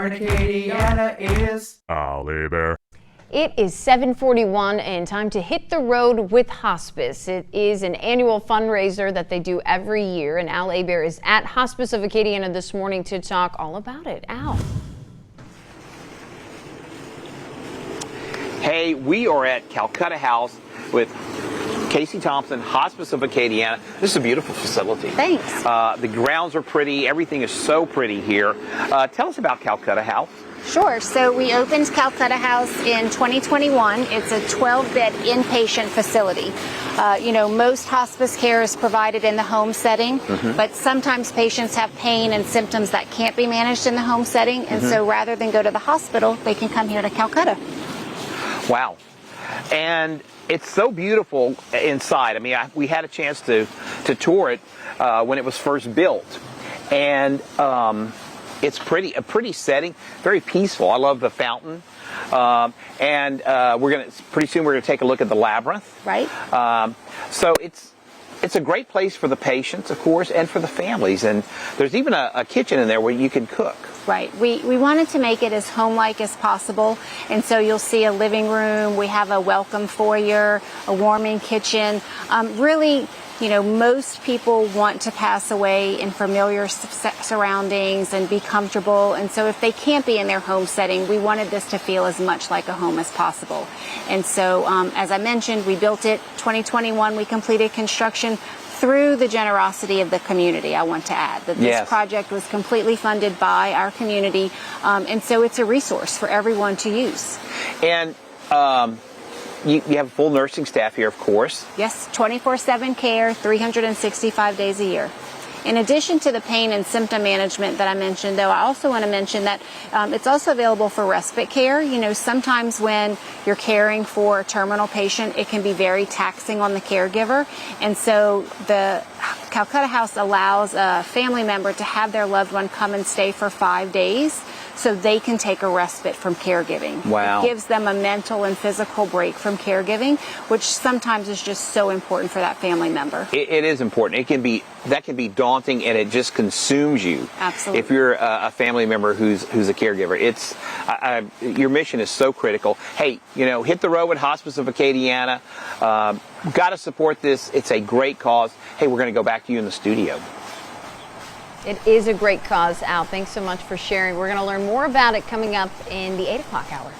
here in Acadiana is Ollie Bear. It is 7:41 and time to hit the road with Hospice. It is an annual fundraiser that they do every year, and Al Abair is at Hospice of Acadiana this morning to talk all about it. Al. Hey, we are at Calcutta House with Kacee Thompson, Hospice of Acadiana. This is a beautiful facility. Thanks. The grounds are pretty. Everything is so pretty here. Tell us about Calcutta House. Sure. So we opened Calcutta House in 2021. It's a 12-bed inpatient facility. Most hospice care is provided in the home setting, but sometimes patients have pain and symptoms that can't be managed in the home setting, and so rather than go to the hospital, they can come here to Calcutta. Wow. And it's so beautiful inside. I mean, we had a chance to tour it when it was first built, and it's a pretty setting, very peaceful. I love the fountain, and pretty soon we're gonna take a look at the labyrinth. Right. So it's a great place for the patients, of course, and for the families. And there's even a kitchen in there where you can cook. Right. We wanted to make it as home-like as possible, and so you'll see a living room. We have a welcome foyer, a warming kitchen. Really, most people want to pass away in familiar surroundings and be comfortable. And so if they can't be in their home setting, we wanted this to feel as much like a home as possible. And so, as I mentioned, we built it 2021. We completed construction through the generosity of the community. I want to add that this project was completely funded by our community. And so it's a resource for everyone to use. And you have a full nursing staff here, of course. Yes, 24/7 care, 365 days a year. In addition to the pain and symptom management that I mentioned, though, I also want to mention that it's also available for respite care. Sometimes when you're caring for a terminal patient, it can be very taxing on the caregiver. And so the Calcutta House allows a family member to have their loved one come and stay for 5 days so they can take a respite from caregiving. Wow. It gives them a mental and physical break from caregiving, which sometimes is just so important for that family member. It is important. That can be daunting, and it just consumes you. Absolutely. If you're a family member who's a caregiver, your mission is so critical. Hey, hit the road with Hospice of Acadiana. Got to support this. It's a great cause. Hey, we're going to go back to you in the studio. It is a great cause, Al. Thanks so much for sharing. We're going to learn more about it coming up in the 8 o'clock hour.